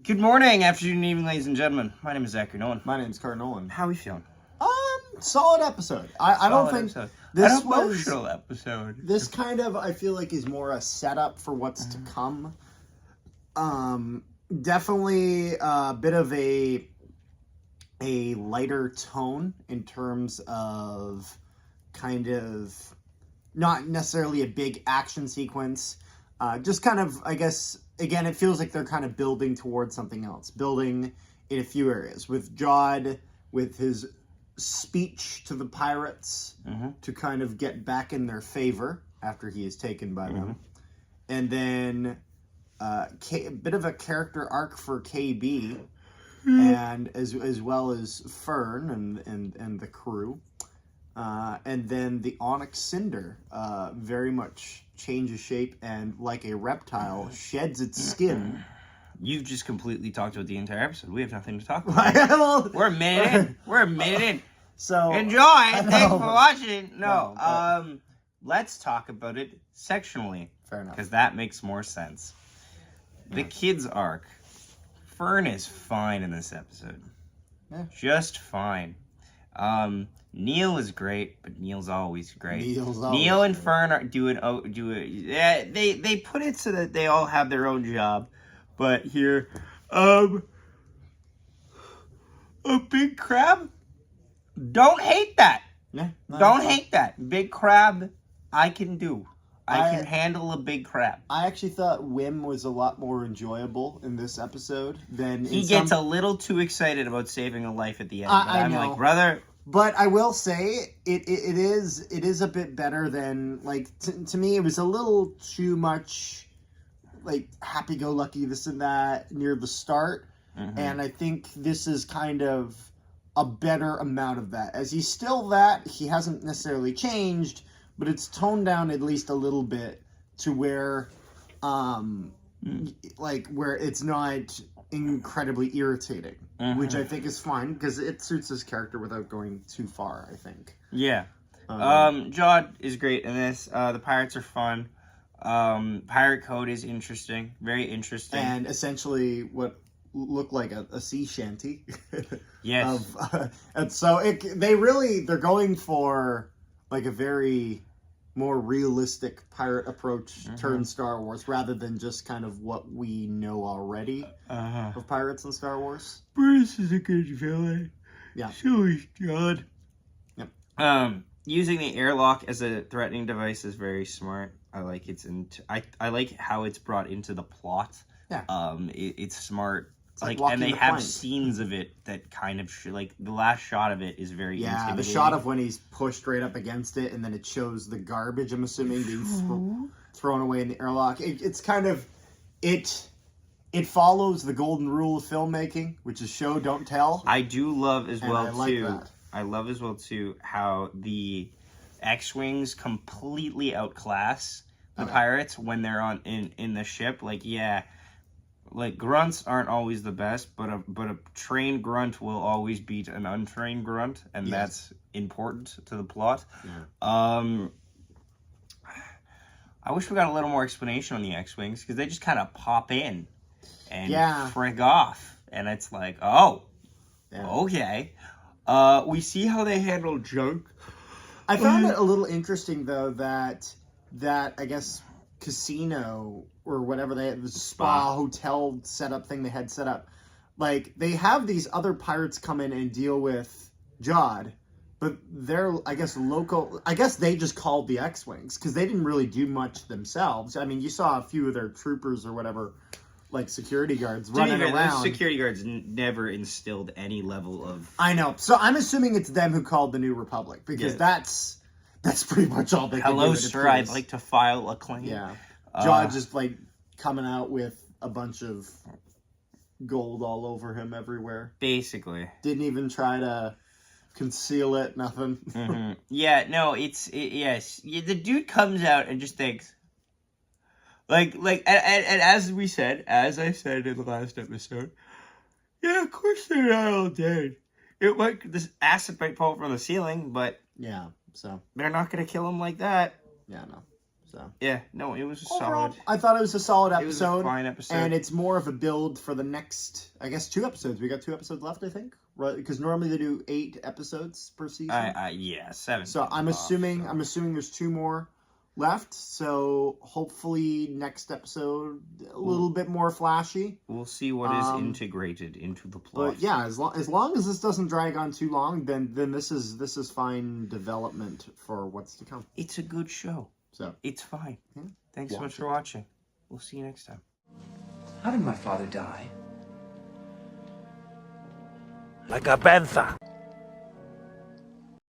Good morning, afternoon, evening, ladies and gentlemen. My name is Zachary Nolan. My name's Kurt Nolan. How are we feeling? Solid episode. I don't think episode. this An was emotional episode. This kind of I feel like is more a setup for what's to come. Definitely a bit of a lighter tone in terms of kind of not necessarily a big action sequence. Just kind of, I guess, again, it feels like they're kind of building towards something else. Building in a few areas. With Jod, with his speech to the pirates to kind of get back in their favor after he is taken by them. And then a bit of a character arc for KB and as well as Fern and the crew. And then the Onyx Cinder very much changes shape and, like a reptile, sheds its skin. You've just completely talked about the entire episode. We have nothing to talk about. We're a minute in. We're a minute in. So enjoy. Thanks for watching. Let's talk about it sectionally. Fair enough. Because that makes more sense. The kids arc. Fern is fine in this episode. Yeah. Just fine. Neil is great, but Neil's always great. Neil and Fern are yeah, they put it so that they all have their own job. But here, a big crab. Don't hate that. Yeah, Don't hate that. Big crab, I can do. I can handle a big crab. I actually thought Wim was a lot more enjoyable in this episode than he gets a little too excited about saving a life at the end. I'm know. Like, brother. But I will say it is a bit better than, like, to me it was a little too much like happy-go-lucky this and that near the start, and I think this is kind of a better amount of that. As he's still that, he hasn't necessarily changed, but it's toned down at least a little bit to where like where it's not incredibly irritating, which I think is fine because it suits his character without going too far, I think. Yeah. Jod is great in this. The pirates are fun. Pirate code is interesting. Very interesting. And essentially what looked like a sea shanty. Yes. And so they're going for like a very more realistic pirate approach turned Star Wars rather than just kind of what we know already of pirates in Star Wars. Bruce is a good villain. Yeah. So is Jod. Yep. Using the airlock as a threatening device is very smart. I like I like how it's brought into the plot. Yeah. It's smart. It's like and they have scenes of it that kind of like the last shot of it is very intimidating. The shot of when he's pushed right up against it and then it shows the garbage, I'm assuming, being thrown away in the airlock. It's kind of it follows the golden rule of filmmaking, which is show don't tell. I do love as well that. I love as well too how the X-wings completely outclass the pirates when they're in the ship. Like grunts aren't always the best, but a trained grunt will always beat an untrained grunt, and that's important to the plot. Yeah. I wish we got a little more explanation on the X-wings because they just kind of pop in and frig off, and it's like, okay. We see how they handle junk. I found it a little interesting though that I guess casino or whatever they had, the spa hotel setup thing they had set up, like they have these other pirates come in and deal with Jod, but they're I guess they just called the X-wings because they didn't really do much themselves. I mean, you saw a few of their troopers or whatever, like security guards running around. Those security guards never instilled any level of... I know. So I'm assuming it's them who called the New Republic because that's pretty much all they can do. Hello, sir. I'd like to file a claim. Yeah. Jod just like coming out with a bunch of gold all over him everywhere. Basically. Didn't even try to conceal it, nothing. Yeah, no, yes. The dude comes out and just thinks, and as I said in the last episode, yeah, of course they're not all dead. This acid might fall from the ceiling, but yeah, so they're not going to kill him like that. Yeah, no. So Yeah, no, it was a overall, solid. I thought it was a solid It was a episode. fine episode. And it's more of a build for the next, I guess, 2 episodes. We got 2 episodes left, I think, right? Because normally they do 8 episodes per season. Yeah, 7. So I'm assuming there's 2 more left. So hopefully next episode a little bit more flashy. We'll see what is integrated into the plot. But yeah, as long as this doesn't drag on too long, then this is fine development for what's to come. It's a good show. So it's fine. Yeah. Thanks so much for watching. We'll see you next time. How did my father die? Like a panther.